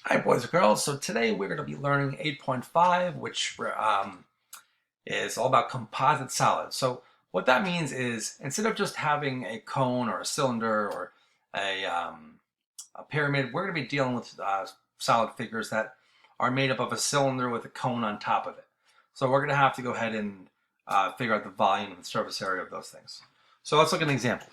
Hi, boys and girls. So today we're going to be learning 8.5, which is all about composite solids. So what that means is instead of just having a cone or a cylinder or a pyramid, we're going to be dealing with solid figures that are made up of a cylinder with a cone on top of it. So we're going to have to go ahead and figure out the volume and the surface area of those things. So let's look at an example.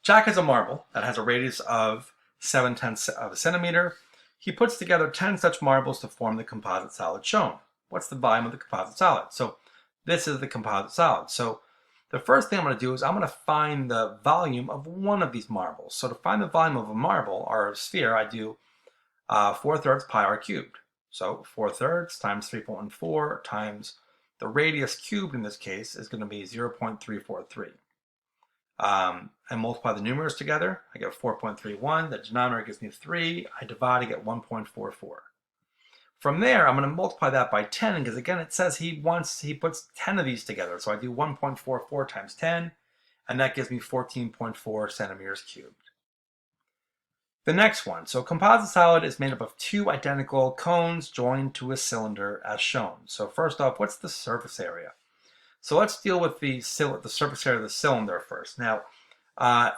Jack has a marble that has a radius of 7/10 of a centimeter. He puts together 10 such marbles to form the composite solid shown. What's the volume of the composite solid? So this is the composite solid. So the first thing I'm going to do is I'm going to find the volume of one of these marbles. So to find the volume of a marble or a sphere, I do 4/3 pi r cubed. So 4/3 times 3.14 times the radius cubed in this case is going to be 0.343. I multiply the numerators together, I get 4.31, the denominator gives me 3, I divide, I get 1.44. From there, I'm going to multiply that by 10, because again, it says he puts 10 of these together, so I do 1.44 times 10, and that gives me 14.4 centimeters cubed. The next one, so composite solid is made up of two identical cones joined to a cylinder as shown. So first off, what's the surface area? So let's deal with the surface area of the cylinder first. Now,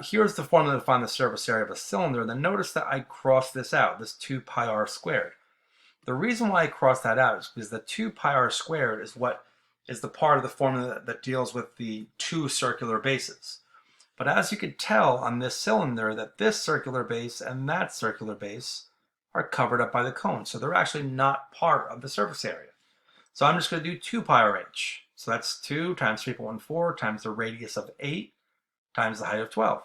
here's the formula to find the surface area of a cylinder. Then notice that I crossed this out, this 2 pi r squared. The reason why I crossed that out is because the 2 pi r squared is what is the part of the formula that deals with the two circular bases. But as you can tell on this cylinder, that this circular base and that circular base are covered up by the cone. So they're actually not part of the surface area. So I'm just going to do 2 pi r h. So that's 2 times 3.14 times the radius of 8 times the height of 12.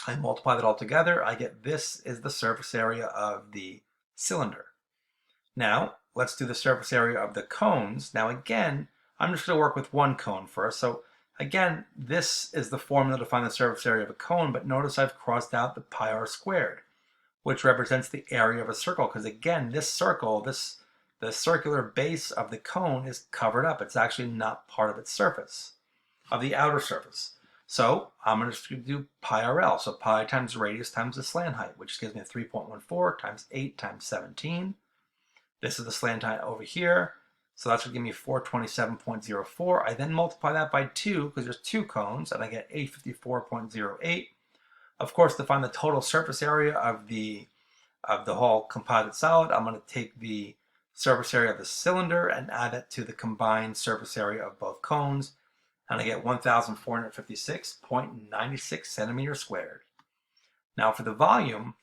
I multiply that all together. I get this is the surface area of the cylinder. Now, let's do the surface area of the cones. Now again, I'm just going to work with one cone first. So again, this is the formula to find the surface area of a cone, but notice I've crossed out the pi r squared, which represents the area of a circle, because again, this circle, the circular base of the cone is covered up. It's actually not part of its surface, of the outer surface. So I'm going to do pi RL. So pi times the radius times the slant height, which gives me 3.14 times 8 times 17. This is the slant height over here. So that's going to give me 427.04. I then multiply that by 2 because there's two cones, and I get 854.08. Of course, to find the total surface area of the whole composite solid, I'm going to take the surface area of the cylinder and add it to the combined surface area of both cones, and I get 1,456.96 centimeters squared. Now for the volume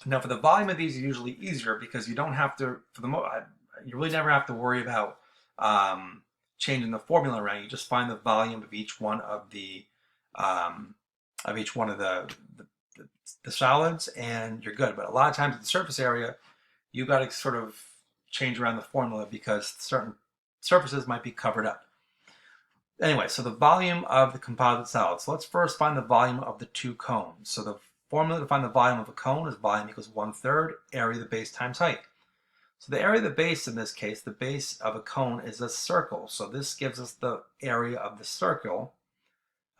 of these is usually easier because you don't have to, you really never have to worry about changing the formula around. You just find the volume of each one of the solids, and you're good. But a lot of times at the surface area, you got to sort of change around the formula because certain surfaces might be covered up. Anyway, so the volume of the composite solid. So let's first find the volume of the two cones. So the formula to find the volume of a cone is volume equals 1/3 area of the base times height. So the area of the base, in this case, the base of a cone is a circle. So this gives us the area of the circle.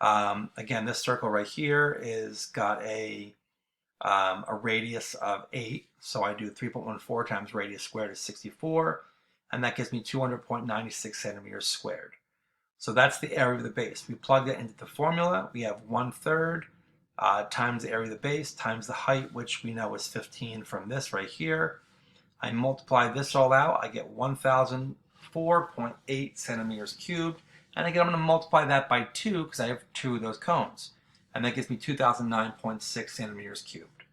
Again, this circle right here is got a radius of 8. So I do 3.14 times radius squared is 64. And that gives me 200.96 centimeters squared. So that's the area of the base. We plug that into the formula. We have 1/3 times the area of the base times the height, which we know is 15 from this right here. I multiply this all out. I get 1,004.8 centimeters cubed. And again, I'm going to multiply that by 2 because I have two of those cones. And that gives me 2,009.6 centimeters cubed.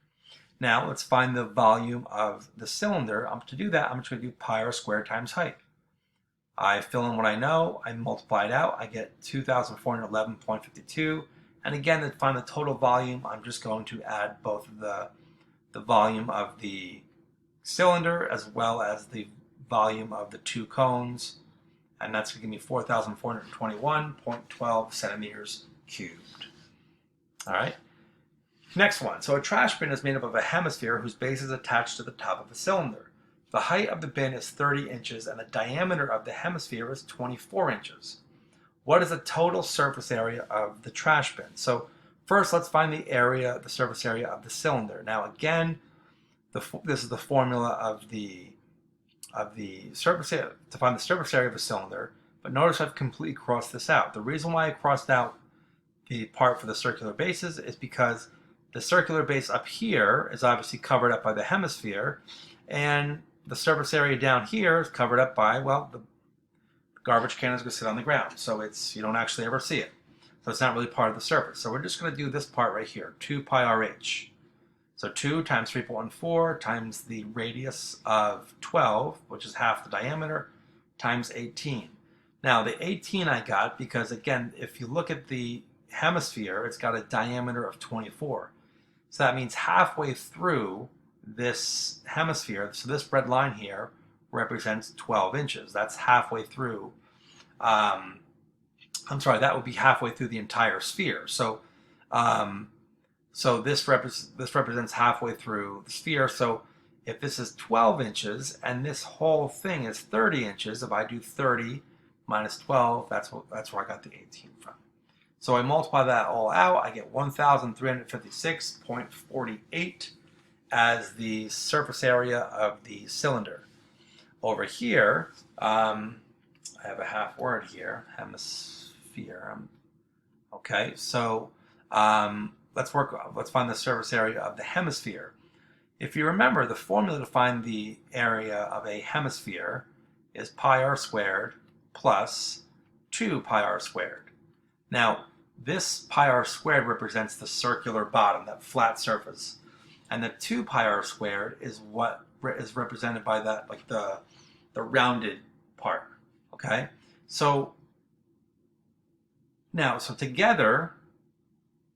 Now let's find the volume of the cylinder. To do that, I'm just going to do pi r squared times height. I fill in what I know, I multiply it out, I get 2,411.52. And again, to find the total volume, I'm just going to add both the volume of the cylinder as well as the volume of the two cones. And that's going to give me 4,421.12 centimeters cubed. All right. Next one. So a trash bin is made up of a hemisphere whose base is attached to the top of a cylinder. The height of the bin is 30 inches and the diameter of the hemisphere is 24 inches. What is the total surface area of the trash bin? So first, let's find the surface area of the cylinder. Now again, this is the formula of the surface area, to find the surface area of a cylinder. But notice I've completely crossed this out. The reason why I crossed out the part for the circular bases is because the circular base up here is obviously covered up by the hemisphere, and the surface area down here is covered up by, well, the garbage can is going to sit on the ground, so you don't actually ever see it. So it's not really part of the surface. So we're just going to do this part right here, 2 pi RH. So 2 times 3.14 times the radius of 12, which is half the diameter, times 18. Now the 18 I got because, again, if you look at the hemisphere, it's got a diameter of 24. So that means halfway through this hemisphere, so this red line here represents 12 inches. That's halfway through. I'm sorry, that would be halfway through the entire sphere. So this represents halfway through the sphere. So if this is 12 inches and this whole thing is 30 inches, if I do 30 minus 12, that's where I got the 18 from. So I multiply that all out, I get 1,356.48 as the surface area of the cylinder. Over here, I have a half word here, hemisphere. Okay, so let's find the surface area of the hemisphere. If you remember, the formula to find the area of a hemisphere is pi r squared plus 2 pi r squared. Now, this pi r squared represents the circular bottom, that flat surface. And the 2 pi r squared is what is represented by that, like the rounded part, okay? So together,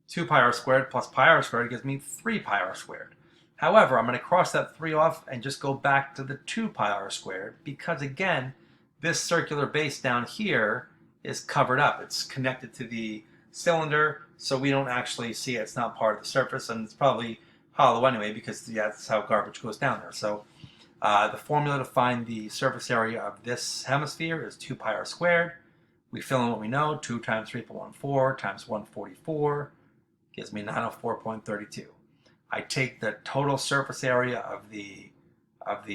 2 pi r squared plus pi r squared gives me 3 pi r squared. However, I'm going to cross that 3 off and just go back to the 2 pi r squared because, again, this circular base down here is covered up. It's connected to the cylinder, so we don't actually see it. It's not part of the surface, and it's probably hollow anyway because that's how garbage goes down there. So the formula to find the surface area of this hemisphere is 2 pi r squared. We fill in what we know, 2 times 3.14 times 144 gives me 904.32. I take the total surface area of the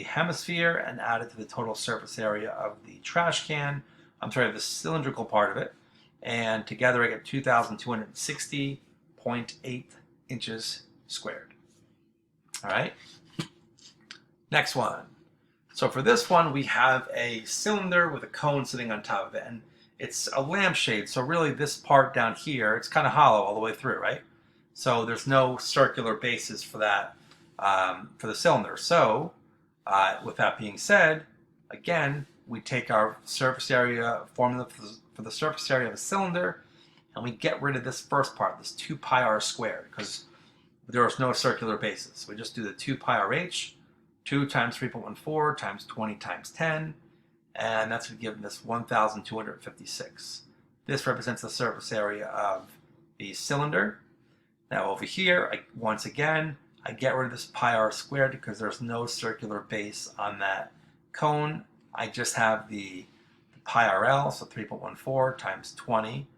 hemisphere and add it to the total surface area of the trash can. I'm sorry, the cylindrical part of it. And together I get 2,260.8 inches squared. All right. Next one. So for this one, we have a cylinder with a cone sitting on top of it. And it's a lampshade. So really this part down here, it's kind of hollow all the way through, right? So there's no circular bases for that, for the cylinder. So with that being said, again, we take our surface area formula for the surface area of a cylinder, and we get rid of this first part, this 2 pi r squared, because there is no circular bases. We just do the 2 pi RH, 2 times 3.14 times 20 times 10, and that's going to give us 1,256. This represents the surface area of the cylinder. Now over here, once again, I get rid of this pi r squared because there's no circular base on that cone. I just have the pi RL, so 3.14 times 20,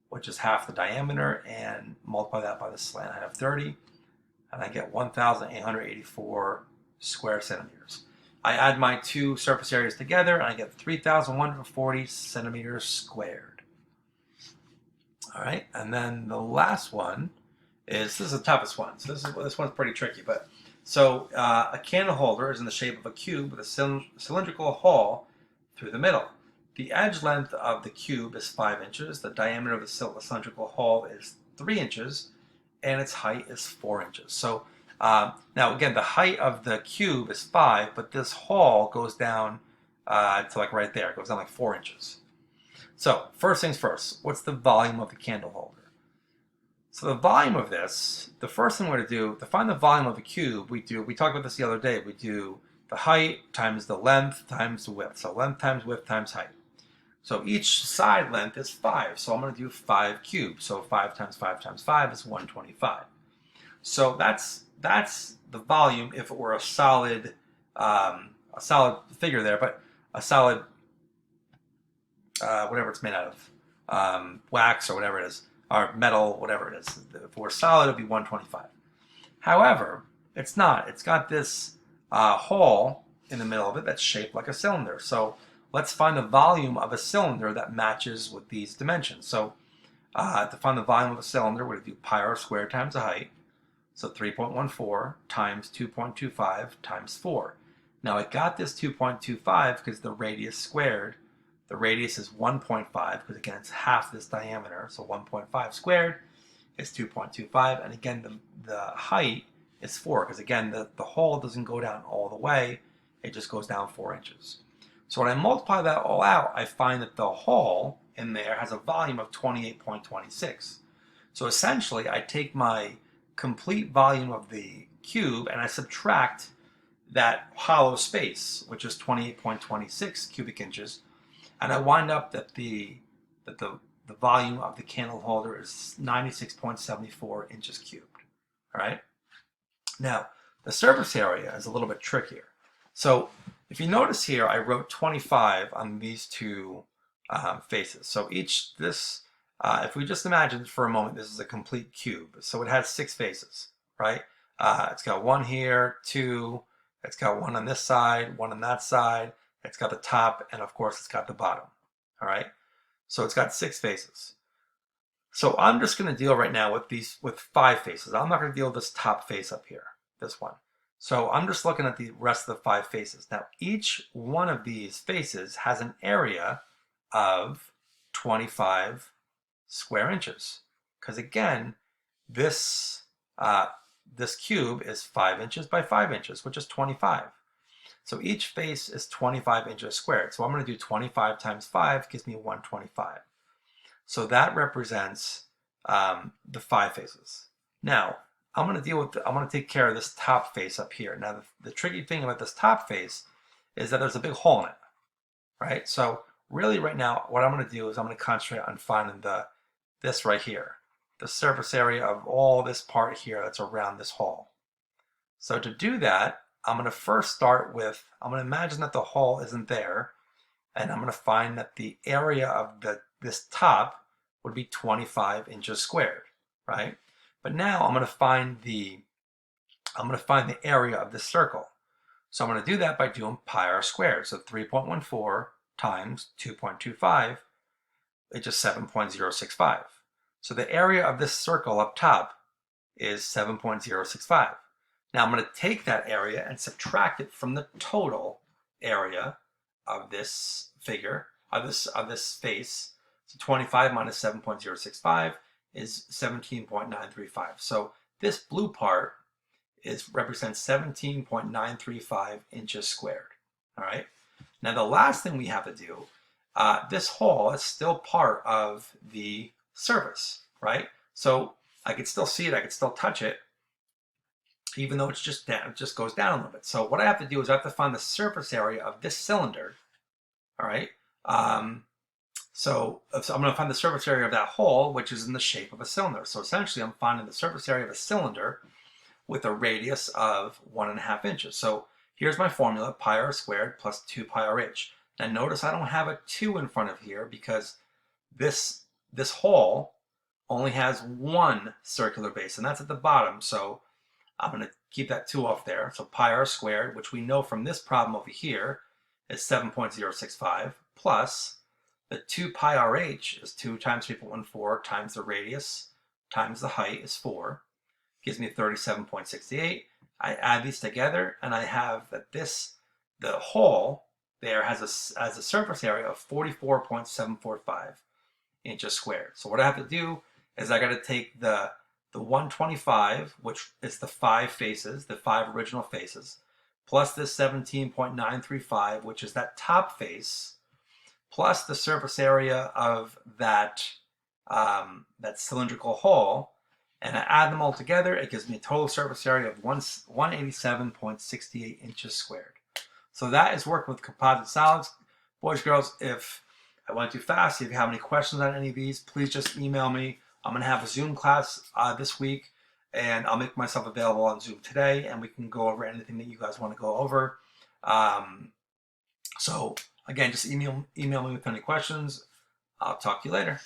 which is half the diameter, and multiply that by the slant height of 30, and I get 1,884 square centimeters. I add my two surface areas together, and I get 3,140 centimeters squared. All right, and then the last one this is the toughest one. So this one's pretty tricky, but so a candle holder is in the shape of a cube with a cylindrical hole through the middle. The edge length of the cube is 5 inches. The diameter of the cylindrical hole is 3 inches, and its height is 4 inches. So now again, the height of the cube is 5, but this hole goes down to like right there. It goes down like 4 inches. So first things first, what's the volume of the candle holder? So the volume of this, the first thing we're going to do, to find the volume of a cube, we talked about this the other day, we do the height times the length times the width. So length times width times height. So each side length is 5, so I'm going to do 5 cubed. So 5 times 5 times 5 is 125. So that's the volume if it were a solid figure there, but a solid, whatever it's made out of, wax or whatever it is, or metal, whatever it is. If it were solid, it would be 125. However, it's not. It's got this hole in the middle of it that's shaped like a cylinder. So let's find the volume of a cylinder that matches with these dimensions. So to find the volume of a cylinder, we're going to do pi r squared times the height. So 3.14 times 2.25 times 4. Now I got this 2.25 because the radius squared. The radius is 1.5 because again it's half this diameter. So 1.5 squared is 2.25. And again the height is 4 because again the hole doesn't go down all the way. It just goes down 4 inches. So when I multiply that all out, I find that the hole in there has a volume of 28.26. So essentially I take my complete volume of the cube and I subtract that hollow space, which is 28.26 cubic inches, and I wind up that the volume of the candle holder is 96.74 inches cubed. All right. Now the surface area is a little bit trickier. So if you notice here, I wrote 25 on these two faces. So if we just imagine for a moment, this is a complete cube. So it has 6 faces, right? It's got 1 here, 2, it's got 1 on this side, 1 on that side, it's got the top, and of course it's got the bottom, all right? So it's got 6 faces. So I'm just gonna deal right now with 5 faces. I'm not gonna deal with this top face up here, this one. So I'm just looking at the rest of the 5 faces. Now each one of these faces has an area of 25 square inches, because again this cube is 5 inches by 5 inches, which is 25. So each face is 25 inches squared. So I'm going to do 25 times 5 gives me 125. So that represents the 5 faces. Now I'm going to take care of this top face up here. Now the tricky thing about this top face is that there's a big hole in it, right? So really right now what I'm going to do is I'm going to concentrate on finding this right here, the surface area of all this part here that's around this hole. So to do that, I'm going to first start with, I'm going to imagine that the hole isn't there, and I'm going to find that the area of this top would be 25 inches squared, right? But now I'm going to find the area of this circle. So I'm going to do that by doing pi r squared. So 3.14 times 2.25, it's just 7.065. So the area of this circle up top is 7.065. Now I'm going to take that area and subtract it from the total area of this figure, of this face. So 25 minus 7.065 is 17.935. So this blue part represents 17.935 inches squared. All right. Now the last thing we have to do, this hole is still part of the surface, right? So I could still see it, I could still touch it, even though it's just down, it just goes down a little bit. So what I have to do is I have to find the surface area of this cylinder. All right. So I'm going to find the surface area of that hole, which is in the shape of a cylinder. So essentially I'm finding the surface area of a cylinder with a radius of 1.5 inches. So here's my formula, pi r squared plus 2 pi r h. Now notice I don't have a 2 in front of here because this hole only has 1 circular base, and that's at the bottom. So I'm going to keep that 2 off there. So pi r squared, which we know from this problem over here, is 7.065, plus the 2 pi r h is 2 times 3.14 times the radius times the height is 4. Gives me 37.68. I add these together and I have that the hole there has a surface area of 44.745 inches squared. So what I have to do is I got to take the 125, which is the 5 faces, the 5 original faces, plus this 17.935, which is that top face, plus the surface area of that cylindrical hole, and I add them all together. It gives me a total surface area of 187.68 inches squared. So that is working with composite solids. Boys, girls, if I went too fast, if you have any questions on any of these, please just email me. I'm going to have a Zoom class this week, and I'll make myself available on Zoom today, and we can go over anything that you guys want to go over. So again, just email me with any questions. I'll talk to you later.